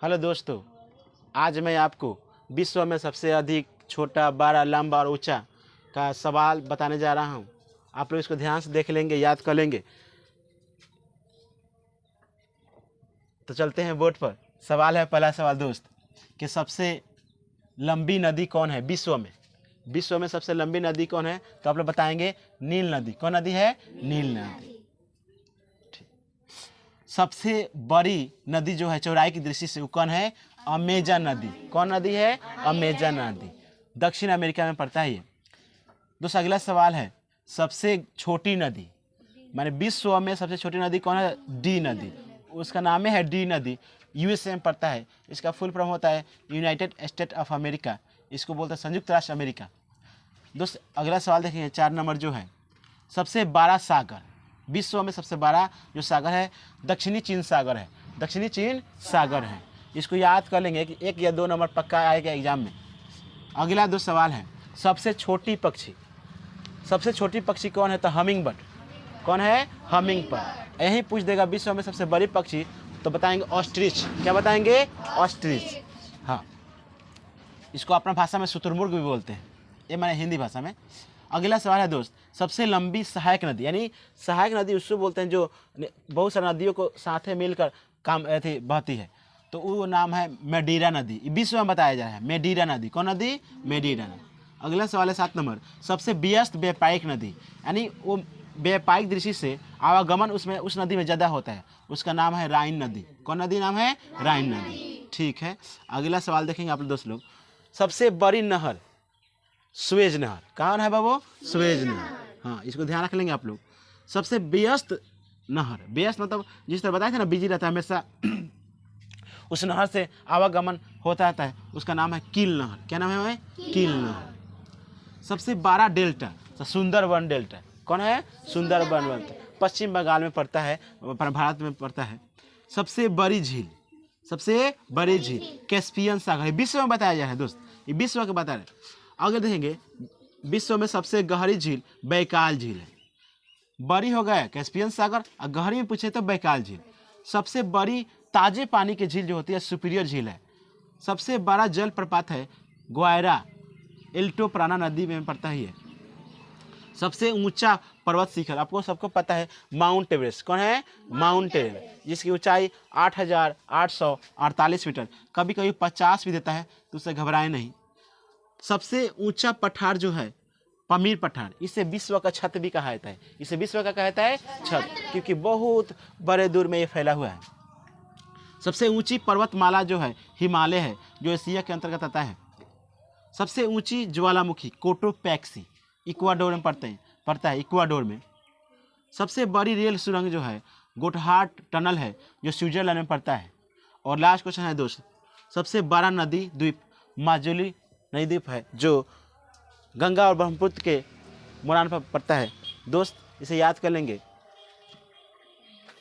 Hello दोस्तों, आज मैं आपको विश्व में सबसे अधिक छोटा, बड़ा, लंबा और ऊंचा का सवाल बताने जा रहा हूं। आप लोग इसको ध्यान से देख लेंगे, याद कर लेंगे। तो चलते हैं बोर्ड पर। सवाल है, पहला सवाल दोस्त, कि सबसे लंबी नदी कौन है विश्व में? विश्व में सबसे लंबी नदी कौन है? तो आप लोग बताएंगे नील नदी। कौन नदी है? नील नदी। सबसे बड़ी नदी जो है चौड़ाई की दृष्टि से वो कौन है? अमेजन नदी। कौन नदी है? अमेजन नदी। दक्षिण अमेरिका में पड़ता है ये। दोस्तों अगला सवाल है, सबसे छोटी नदी, माने विश्व में सबसे छोटी नदी कौन है? डी नदी। उसका नाम है डी नदी। यूएसए में पड़ता है। इसका फुल फॉर्म होता है यूनाइटेड स्टेट ऑफ अमेरिका। इसको बोलते हैं संयुक्त राष्ट्र अमेरिका। दोस्त अगला सवाल देखेंगे, 4 नंबर जो है, सबसे बड़ा सागर विश्व में सबसे बड़ा जो सागर है दक्षिणी चीन सागर है। दक्षिणी चीन सागर है। इसको याद कर लेंगे कि 1 या 2 नंबर पक्का आएगा एग्जाम में। अगला दो सवाल है, सबसे छोटी पक्षी। सबसे छोटी पक्षी कौन है? तो हमिंग बर्ड। कौन है? Humming bird. यही पूछ देगा विश्व में सबसे बड़ी पक्षी, तो बताएंगे ऑस्ट्रिच। क्या बताएंगे? ऑस्ट्रिच। हाँ, इसको अपना भाषा में शुतुरमुर्ग भी बोलते हैं, ये मैंने हिंदी भाषा में। अगला सवाल है दोस्त, सबसे लंबी सहायक नदी, यानी सहायक नदी उसको बोलते हैं जो बहुत सारी नदियों को साथ में मिलकर काम थी बहती है, तो वो नाम है मेडीरा नदी। विश्व में बताया जा रहा है मेडीरा नदी। कौन नदी? मेडीरा नदी। अगला सवाल है 7 नंबर, सबसे व्यस्त व्यापारिक नदी, यानी वो व्यापारिक दृष्टि से आवागमन उसमें उस नदी में ज़्यादा होता है, उसका नाम है राइन नदी। कौन नदी नाम है? राइन नदी। ठीक है, अगला सवाल देखेंगे आप दोस्त लोग, सबसे बड़ी नहर स्वेज नहर। कौन है बाबू? स्वेज नहर। हाँ, इसको ध्यान रख लेंगे आप लोग। सबसे व्यस्त नहर, व्यस्त मतलब जिस तरह बताया था ना, बिजी रहता है हमेशा उस नहर से आवागमन होता रहता है, उसका नाम है कील नहर। क्या नाम है भाई? कील नहर। सबसे बड़ा डेल्टा, तो सुंदरबन डेल्टा। कौन है? सुंदरबन डेल्टा। पश्चिम बंगाल में पड़ता है, भारत में पड़ता है। सबसे बड़ी झील, सबसे बड़ी झील कैस्पियन सागर है। विश्व में बताया जा रहा है दोस्त, ये विश्व के बता रहे। आगे देखेंगे, विश्व में सबसे गहरी झील बैकाल झील है। बड़ी हो गया कैस्पियन सागर, और गहरी में पूछे तो बैकाल झील। सबसे बड़ी ताजे पानी की झील जो होती है सुपीरियर झील है। सबसे बड़ा जल प्रपात है ग्वायरा, एल्टोप्राना नदी में पड़ता है ये। सबसे ऊंचा पर्वत शिखर आपको सबको पता है, माउंट एवरेस्ट। कौन है? माउंट एवरेस्ट, जिसकी ऊंचाई 8,848 मीटर, कभी कभी 50 भी देता है, तो उससे घबराए नहीं। सबसे ऊंचा पठार जो है पमीर पठार, इसे विश्व का छत भी कहा जाता है। इसे विश्व का कहता है छत, क्योंकि बहुत बड़े दूर में ये फैला हुआ है। सबसे ऊंची पर्वतमाला जो है हिमालय है, जो एशिया के अंतर्गत आता है। सबसे ऊंची ज्वालामुखी कोटोपैक्सी इक्वाडोर में पड़ता है इक्वाडोर में। सबसे बड़ी रेल सुरंग जो है गोटहार्ट टनल है, जो स्विट्जरलैंड में पड़ता है। और लास्ट क्वेश्चन है दोस्त, सबसे बड़ा नदी द्वीप माजुली नदी द्वीप है, जो गंगा और ब्रह्मपुत्र के मुरान पर पड़ता है। दोस्त इसे याद कर लेंगे।